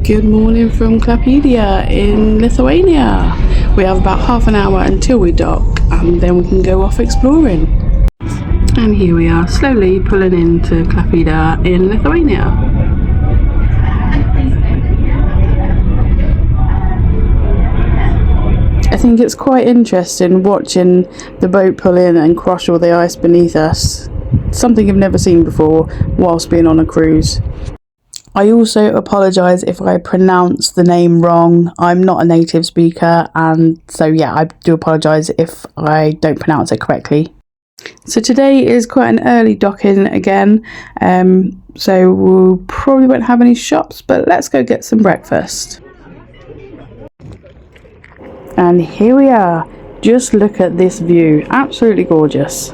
Good morning from Klaipėda in Lithuania. We have about half an hour until we dock and then we can go off exploring. And here we are slowly pulling into Klaipėda in Lithuania. I think it's quite interesting watching the boat pull in and crush all the ice beneath us. Something I've never seen before whilst being on a cruise. I also apologise if I pronounce the name wrong. I'm not a native speaker, and so yeah, I do apologise if I don't pronounce it correctly. So today is quite an early docking again, so we probably won't have any shops, but let's go get some breakfast. And here we are. Just look at this view, absolutely gorgeous.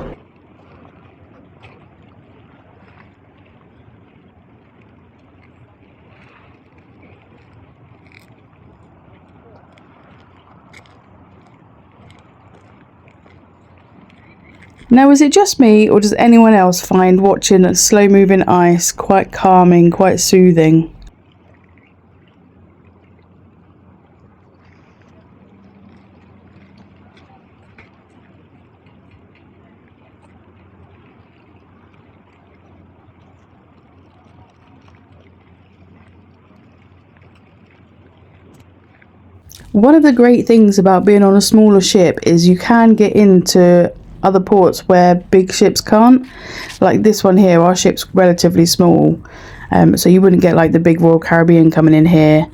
Now, is it just me, or does anyone else find watching slow moving ice quite calming, quite soothing? One of the great things about being on a smaller ship is you can get into other ports where big ships can't. Like this one here, our ship's relatively small, so you wouldn't get like the big Royal Caribbean coming in here.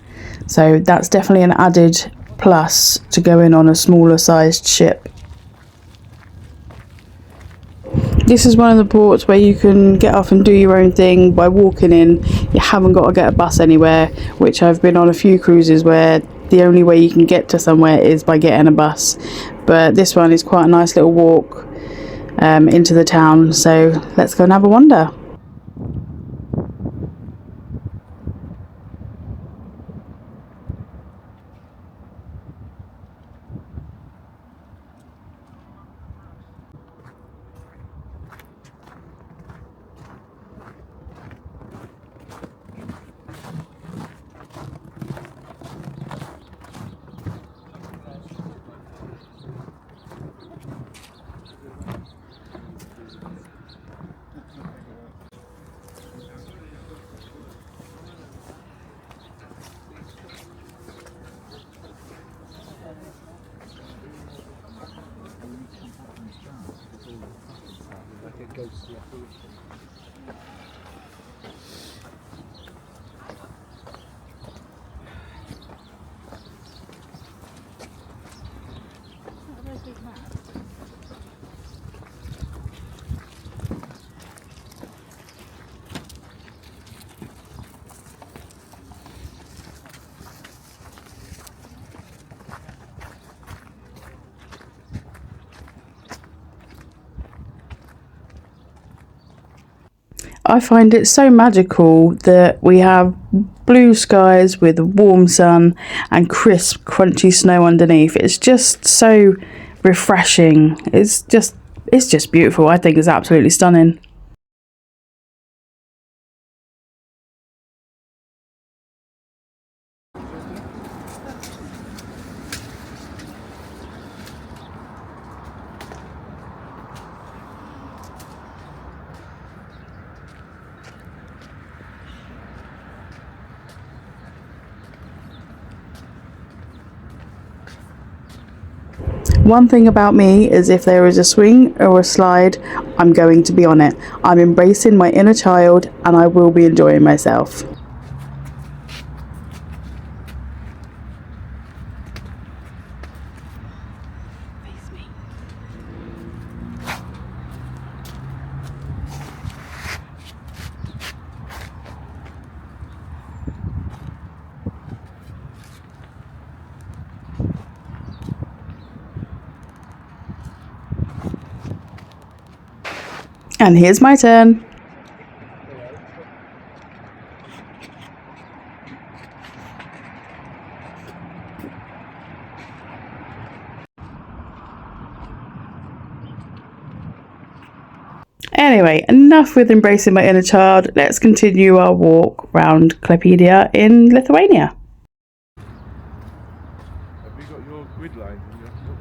So that's definitely an added plus to go in on a smaller sized ship. This is one of the ports where you can get off and do your own thing by walking in. You haven't got to get a bus anywhere, which I've been on a few cruises where the only way you can get to somewhere is by getting a bus. But this one is quite a nice little walk into the town, so let's go and have a wander. I find it so magical that we have blue skies with a warm sun and crisp, crunchy snow underneath. It's just so refreshing. It's just beautiful. I think it's absolutely stunning. One thing about me is if there is a swing or a slide, I'm going to be on it. I'm embracing my inner child and I will be enjoying myself. And here's my turn. Anyway, enough with embracing my inner child. Let's continue our walk round Klaipėda in Lithuania. Have you got your grid lines in your book?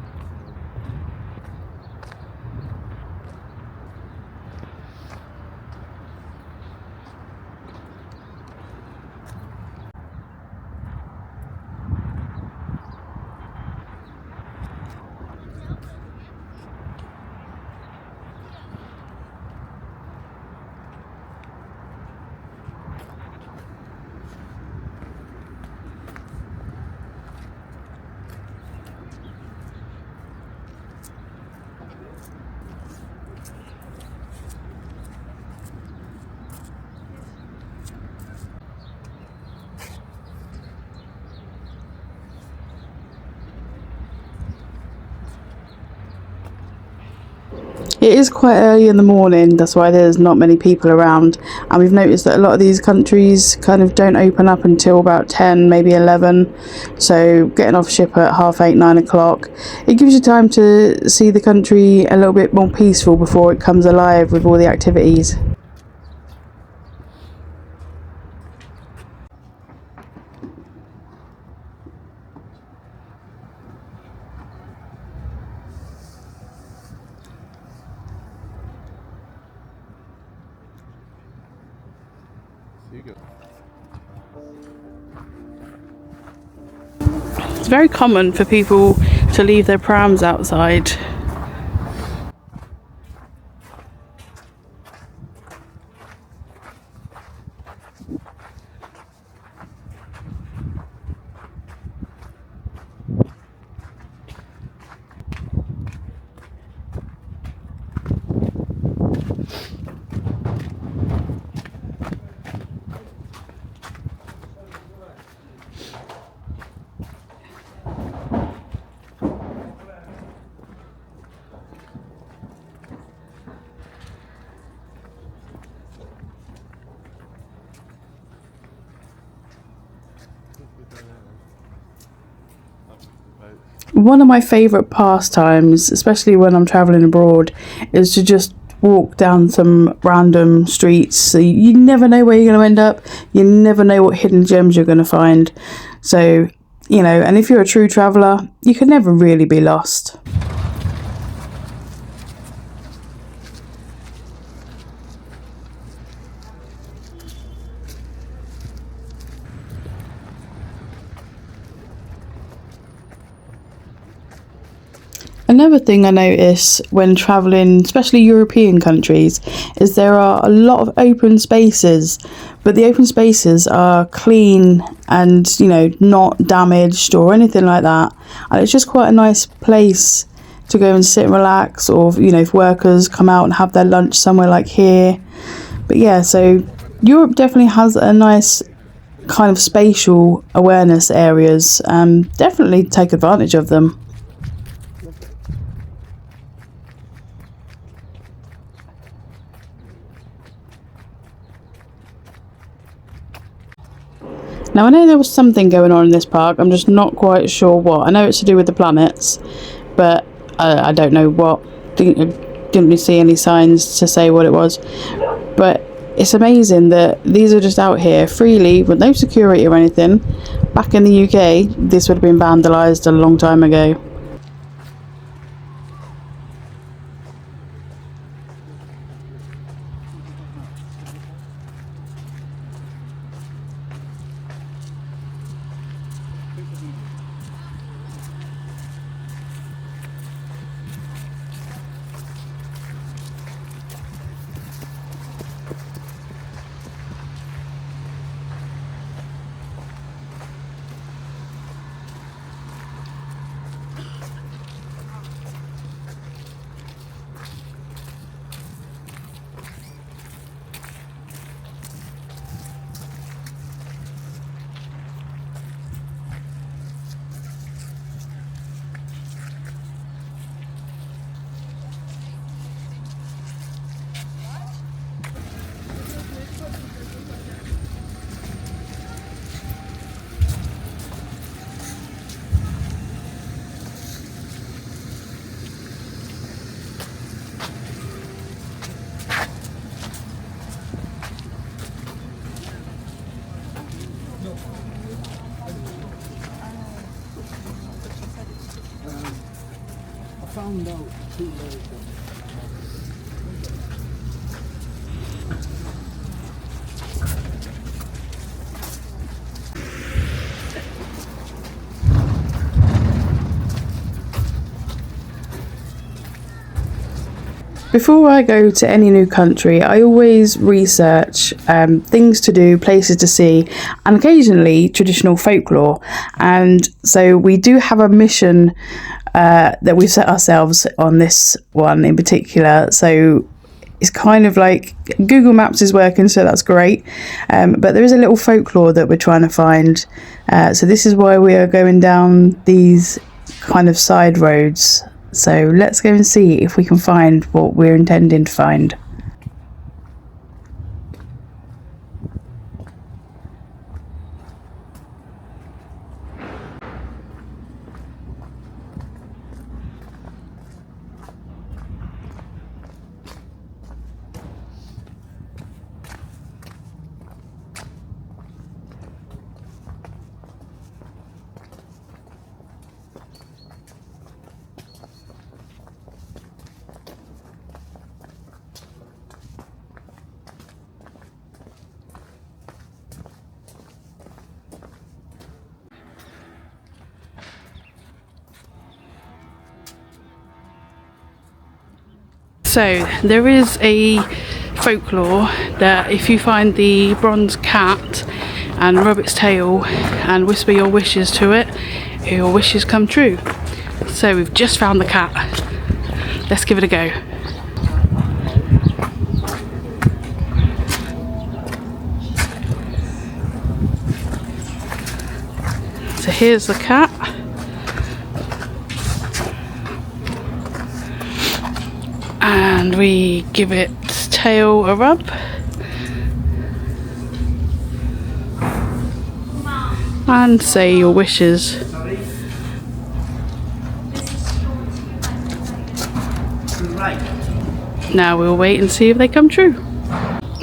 It is quite early in the morning, that's why there's not many people around, and we've noticed that a lot of these countries kind of don't open up until about 10, maybe 11, so getting off ship at 8:30, 9 o'clock, it gives you time to see the country a little bit more peaceful before it comes alive with all the activities. It's very common for people to leave their prams outside. One of my favourite pastimes, especially when I'm travelling abroad, is to just walk down some random streets. So you never know where you're going to end up. You never know what hidden gems you're going to find. So, you know, and if you're a true traveller, you can never really be lost. Another thing I notice when travelling, especially European countries, is there are a lot of open spaces, but the open spaces are clean and, you know, not damaged or anything like that. And it's just quite a nice place to go and sit and relax, or, you know, if workers come out and have their lunch somewhere like here. But yeah, so Europe definitely has a nice kind of spatial awareness areas. Definitely take advantage of them. Now I know there was something going on in this park, I'm just not quite sure what. I know it's to do with the planets, but I don't know what. Didn't really see any signs to say what it was. But it's amazing that these are just out here freely with no security or anything. Back in the UK, this would have been vandalised a long time ago. found out too late. Before I go to any new country, I always research things to do, places to see, and occasionally traditional folklore. And so we do have a mission that we've set ourselves on this one in particular. So it's kind of like Google Maps is working, so that's great. But there is a little folklore that we're trying to find. So this is why we are going down these kind of side roads. So let's go and see if we can find what we're intending to find. So there is a folklore that if you find the bronze cat and rub its tail and whisper your wishes to it, your wishes come true. So we've just found the cat. Let's give it a go. So here's the cat. And we give its tail a rub. And say your wishes. Now we'll wait and see if they come true.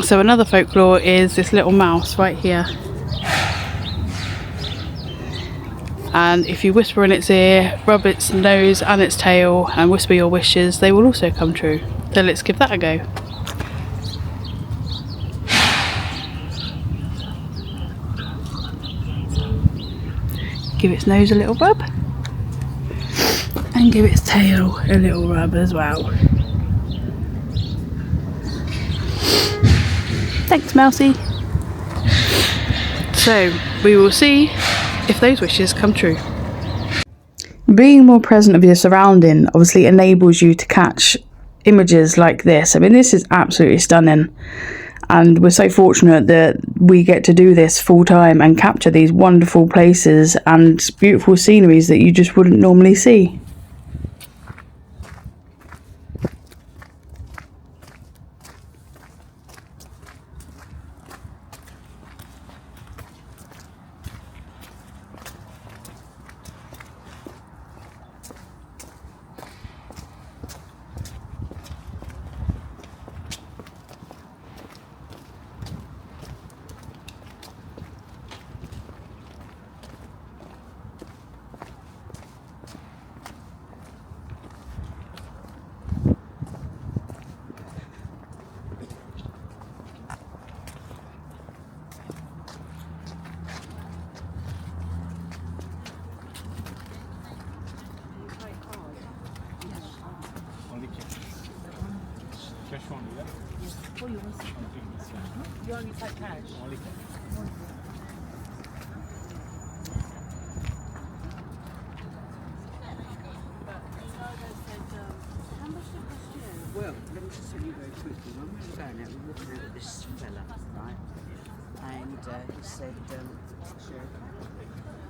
So another folklore is this little mouse right here. And if you whisper in its ear, rub its nose and its tail and whisper your wishes, they will also come true. So let's give that a go. Give its nose a little rub and give its tail a little rub as well. Thanks, Mousy. So we will see if those wishes come true. Being more present of your surrounding obviously enables you to catch images like this. I mean, this is absolutely stunning, and we're so fortunate that we get to do this full time and capture these wonderful places and beautiful sceneries that you just wouldn't normally see. You only take cash? Only cash. Well, let me just tell you very quickly. When we were going out, we were looking at this fella, right? And he said, sure.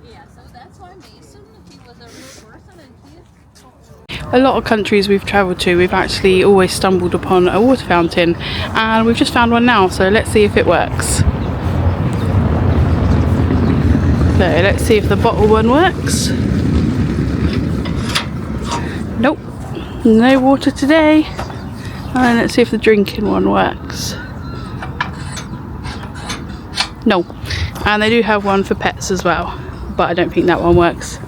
Yeah, so that's why Mason, if he was a real person and he A lot of countries we've travelled to, we've actually always stumbled upon a water fountain, and we've just found one now, so let's see if it works. So let's see if the bottle one works. Nope, no water today. And let's see if the drinking one works. No, and they do have one for pets as well, but I don't think that one works.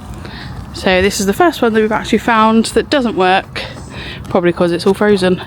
So this is the first one that we've actually found that doesn't work, probably because it's all frozen.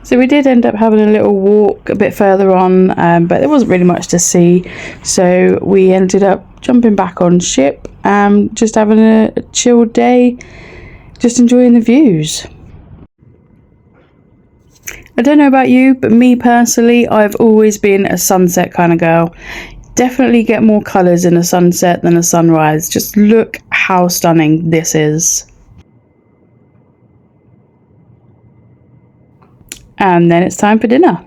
So we did end up having a little walk a bit further on, but there wasn't really much to see, so we ended up jumping back on ship, just having a chilled day, just enjoying the views. I don't know about you, but me personally, I've always been a sunset kind of girl. Definitely get more colours in a sunset than a sunrise. Just look how stunning this is. And then it's time for dinner.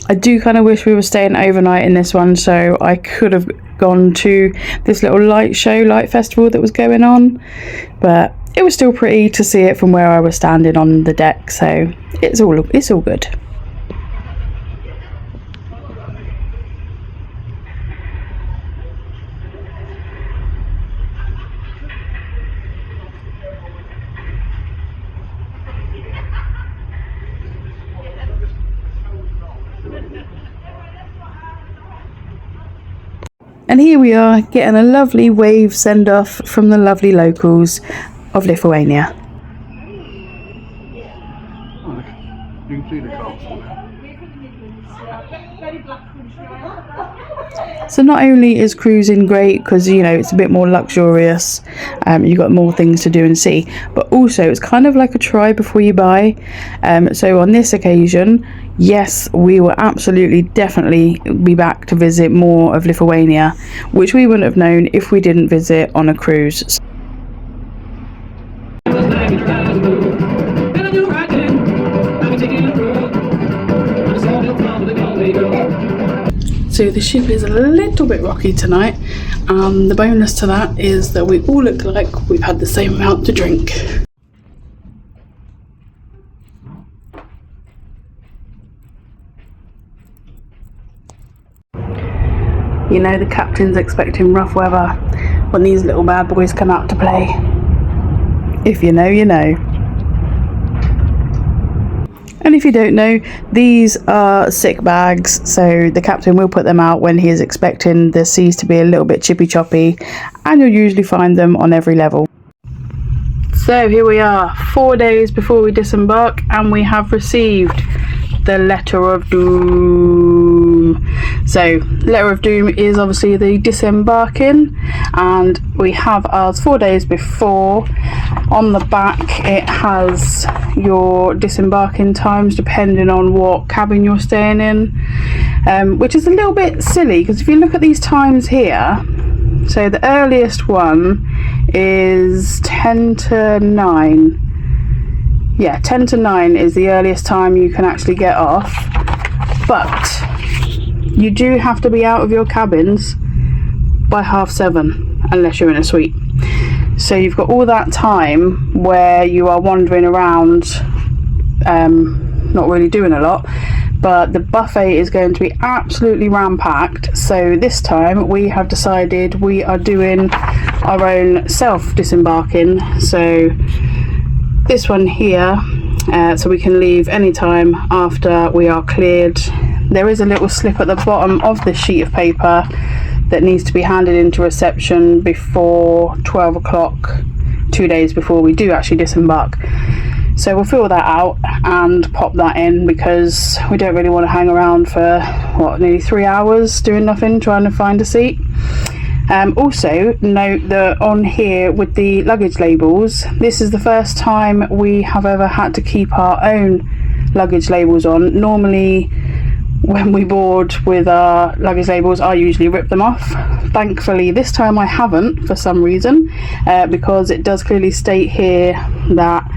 I do kind of wish we were staying overnight in this one, so I could have gone to this little light festival that was going on, but it was still pretty to see it from where I was standing on the deck, so it's all good. And here we are, getting a lovely wave send-off from the lovely locals of Lithuania. You can see the castle now. So not only is cruising great because, you know, it's a bit more luxurious, you've got more things to do and see, but also it's kind of like a try before you buy. So on this occasion, yes, we will absolutely definitely be back to visit more of Lithuania, which we wouldn't have known if we didn't visit on a cruise. So the ship is a little bit rocky tonight, and the bonus to that is that we all look like we've had the same amount to drink. You know the captain's expecting rough weather when these little bad boys come out to play. If you know, you know. And if you don't know, these are sick bags, so the captain will put them out when he is expecting the seas to be a little bit chippy choppy, and you'll usually find them on every level. So here we are, 4 days before we disembark, and we have received the letter of doom. So letter of doom is obviously the disembarking, and we have ours 4 days before. On the back it has your disembarking times depending on what cabin you're staying in, which is a little bit silly because if you look at these times here, so the earliest one is 10 to 9. Yeah, 10 to 9 is the earliest time you can actually get off, but you do have to be out of your cabins by 7:30 unless you're in a suite. So you've got all that time where you are wandering around, not really doing a lot, but the buffet is going to be absolutely ram-packed. So this time we have decided we are doing our own self-disembarking. So this one here, so we can leave anytime after we are cleared. There is a little slip at the bottom of this sheet of paper that needs to be handed into reception before 12 o'clock, 2 days before we do actually disembark. So we'll fill that out and pop that in, because we don't really want to hang around for nearly 3 hours doing nothing trying to find a seat. Also note that on here with the luggage labels, this is the first time we have ever had to keep our own luggage labels on. Normally when we board with our luggage labels, I usually rip them off. Thankfully this time I haven't, for some reason, because it does clearly state here that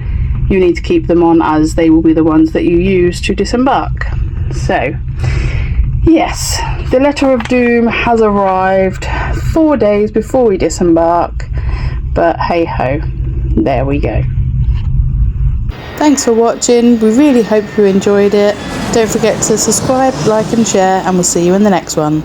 you need to keep them on, as they will be the ones that you use to disembark. So yes, the letter of doom has arrived 4 days before we disembark, but hey ho, there we go. Thanks for watching, we really hope you enjoyed it. Don't forget to subscribe, like and share, and we'll see you in the next one.